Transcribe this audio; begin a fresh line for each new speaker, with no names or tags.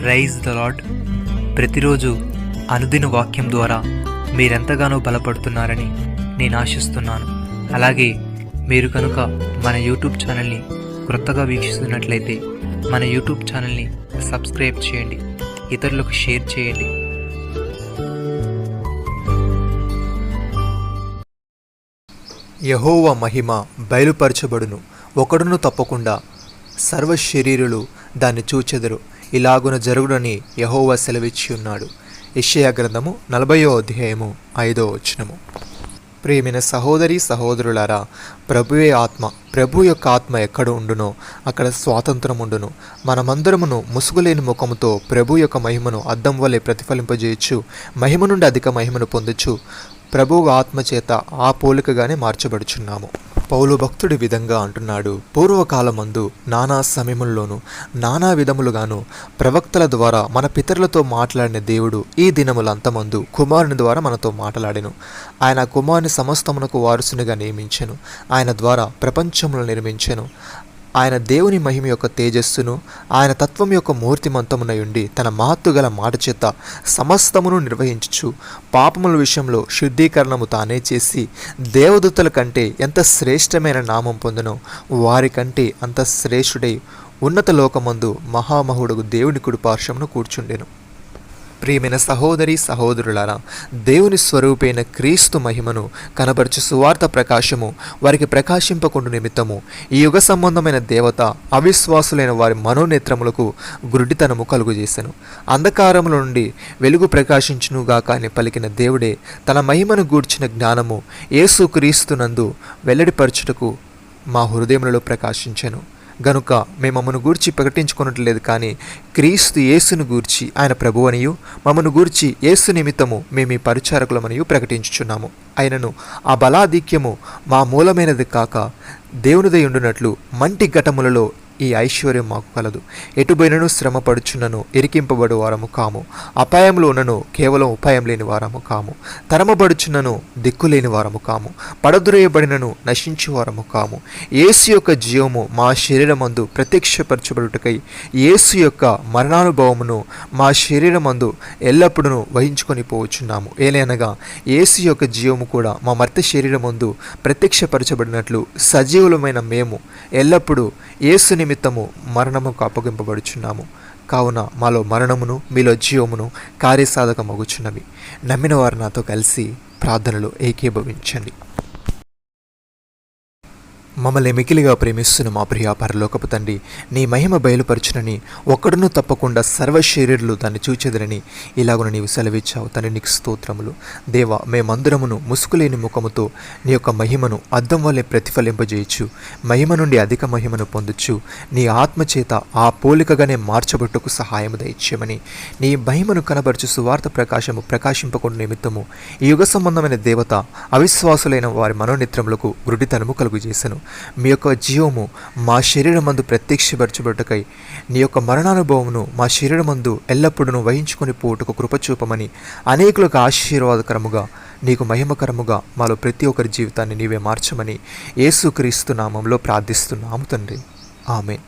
Rise the lord. ప్రతిరోజు అనుదిన వాక్యం ద్వారా మీరెంతగానో బలపడుతున్నారని నేను ఆశిస్తున్నాను. అలాగే మీరు కనుక మన యూట్యూబ్ ఛానల్ని క్రొత్తగా వీక్షిస్తున్నట్లయితే మన యూట్యూబ్ ఛానల్ని సబ్స్క్రైబ్ చేయండి, ఇతరులకు షేర్ చేయండి.
యెహోవా మహిమ బయలుపరచబడును, ఒకడును తప్పకుండా సర్వ శరీరులు దాన్ని చూచెదరు. ఇలాగున జరుగునని యెహోవా సెలవిచ్చి ఉన్నాడు. యెషయా గ్రంథము 40వ అధ్యాయము 5వ వచనము. ప్రియమైన సహోదరి సహోదరులారా, ప్రభువే ఆత్మ. ప్రభు యొక్క ఆత్మ ఎక్కడ ఉండునో అక్కడ స్వాతంత్రం ఉండును. మనమందరమును ముసుగులేని ముఖముతో ప్రభు యొక్క మహిమను అద్దం వలె ప్రతిఫలింపజేయచ్చు, మహిమ నుండి అధిక మహిమను పొందొచ్చు. ప్రభువు ఆత్మ చేత ఆ పోలికగానే మార్చబడుచున్నాము. పౌలు భక్తుడి విధంగా అంటున్నాడు, పూర్వకాలమందు నానా సమయముల్లోనూ నానా విధములుగాను ప్రవక్తల ద్వారా మన పితరులతో మాట్లాడిన దేవుడు ఈ దినములంతమందు కుమారుని ద్వారా మనతో మాట్లాడెను. ఆయన కుమారుని సమస్తమునకు వారసునిగా నియమించెను. ఆయన ద్వారా ప్రపంచములను నిర్మించెను. ఆయన దేవుని మహిమ యొక్క తేజస్సును, ఆయన తత్వం యొక్క మూర్తిమంతమునై ఉండి తన మహత్తు గల మాట చేత సమస్తమును నిర్వహించుచు పాపముల విషయంలో శుద్ధీకరణము తానే చేసి దేవదూతల కంటే ఎంత శ్రేష్టమైన నామం పొందునో వారి కంటే అంత శ్రేష్ఠుడై ఉన్నత లోకమందు మహామహుడుగు దేవుని కుడి పార్శ్వమున కూర్చుండెను. ప్రియమైన సహోదరి సహోదరులారా, దేవుని స్వరూపైన క్రీస్తు మహిమను కనబరచు సువార్త ప్రకాశము వారికి ప్రకాశింపకుండు నిమిత్తము ఈ యుగ సంబంధమైన దేవత అవిశ్వాసులైన వారి మనోనేత్రములకు గురుడితనము కలుగుజేసెను. అంధకారముల నుండి వెలుగు ప్రకాశించునుగాక అని పలికిన దేవుడే తన మహిమను గూర్చిన జ్ఞానము యేసు క్రీస్తునందు వెల్లడిపరచుటకు మా హృదయములలో ప్రకాశించెను. గనుక మేము మమ్మను గూర్చి ప్రకటించుకున్నట్లేదు, కానీ క్రీస్తు యేసును గూర్చి ఆయన ప్రభువనియు మమ్మను గూర్చి యేసు నిమిత్తము మేము ఈ పరిచారకులమనియు ప్రకటించుచున్నాము. అయినను ఆ బలాధిక్యము మా మూలమైనది కాక దేవునిదై ఉండునట్లు మంటి ఘటములలో ఈ ఐశ్వర్యం మాకు కలదు. ఎటుబోయినను శ్రమ పడుచున్నను ఇరికింపబడు వారము కాము, అపాయంలో ఉన్నను కేవలం ఉపాయం లేని వారము కాము, తరమబడుచున్నను దిక్కులేని వారము కాము, పడద్రోయబడినను నశించు వారము కాము. యేసు యొక్క జీవము మా శరీరమందు ప్రత్యక్షపరచబడుటకై యేసు యొక్క మరణానుభవమును మా శరీరమందు ఎల్లప్పుడూ వహించుకొని పోవచ్చున్నాము. ఏలైనగా యేసు యొక్క జీవము కూడా మా మర్త్య శరీరమందు ప్రత్యక్షపరచబడినట్లు సజీవులమైన మేము ఎల్లప్పుడూ యేసు నిమిత్తము మరణముకు అప్పగింపబడుచున్నాము. కావున మాలో మరణమును మీలో జీవమును కార్యసాధకమగుచున్నవి. నమ్మిన వారు నాతో కలిసి ప్రార్థనలో ఏకీభవించండి. మమ్మల్ని మికిలిగా ప్రేమిస్తున్న మా ప్రియ పరలోకపు తండ్రి, నీ మహిమ బయలుపరచునని ఒక్కడును తప్పకుండా సర్వ శరీరులు దాన్ని చూచెదరని ఇలాగున నీవు సెలవిచ్చావు. తండ్రి నీకు స్తోత్రములు. దేవా, మేమందరమును ముసుగులేని ముఖముతో నీ యొక్క మహిమను అద్దం వల్లే ప్రతిఫలింపజేయచ్చు, మహిమ నుండి అధిక మహిమను పొందొచ్చు. నీ ఆత్మచేత ఆ పోలికగానే మార్చబట్టుకు సహాయము దయచేయమని, నీ మహిమను కనబరచు సువార్త ప్రకాశము ప్రకాశింపకుండా నిమిత్తము ఈ యుగ సంబంధమైన దేవత అవిశ్వాసులైన వారి మనోనేత్రములకు గురుడితనము కలుగుజేసెను. మీ యొక్క జీవము మా శరీరమందు ప్రత్యక్షపరచబడుటకై నీ యొక్క మరణానుభవమును మా శరీరమందు ఎల్లప్పుడూ వహించుకొని పోవుటకు కృపచూపమని, అనేకులకు ఆశీర్వాదకరముగా నీకు మహిమకరముగా మాలో ప్రతి ఒక్కరి జీవితాన్ని నీవే మార్చమని యేసుక్రీస్తు నామంలో ప్రార్థిస్తున్నాము తండ్రి. ఆమేన్.